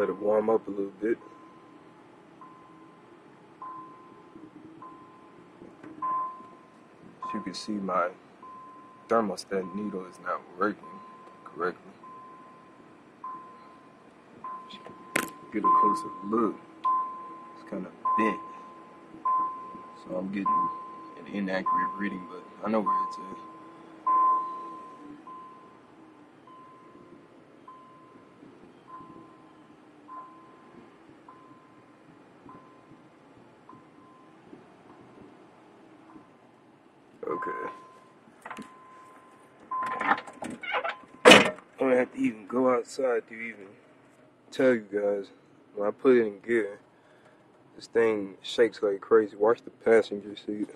Let it warm up a little bit. As you can see, my thermostat needle is not working correctly. Get a closer look. It's kind of bent, so I'm getting an inaccurate reading, but I know where it's at. Okay. I don't have to even go outside to even tell you guys. When I put it in gear, this thing shakes like crazy. Watch the passenger seat.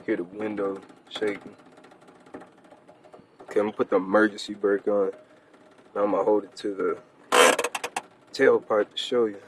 Hear the window shaking. Okay, I'm gonna put the emergency brake on. Now I'm gonna hold it to the tailpipe to show you.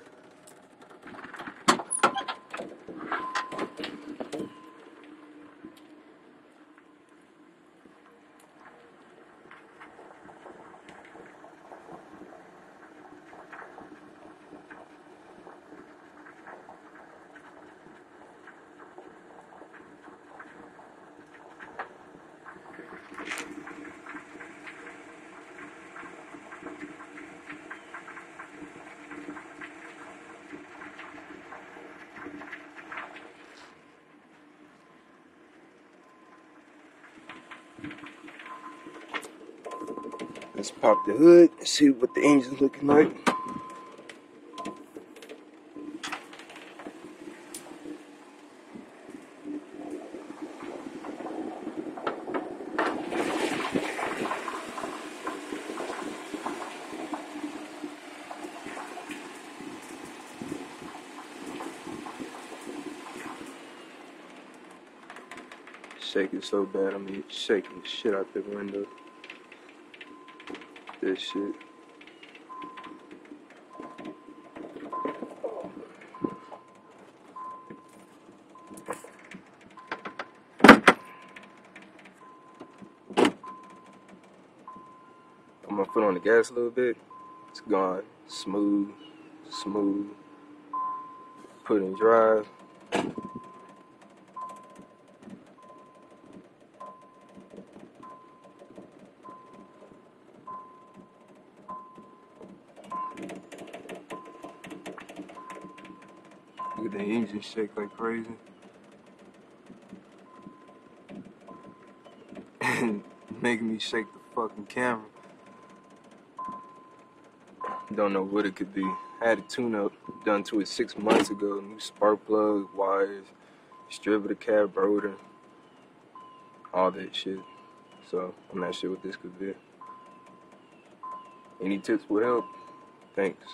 Let's pop the hood and see what the engine's looking like. Shaking so bad, I'm shaking the shit out the window. This shit. Put my foot on the gas a little bit. It's gone. Smooth. Put in drive. Look at the engine shake like crazy. And making me shake the fucking camera. Don't know what it could be. I had a tune-up done to it 6 months ago. New spark plug, wires, distributor cab rotor, all that shit. So I'm not sure what this could be. Any tips would help. Thanks.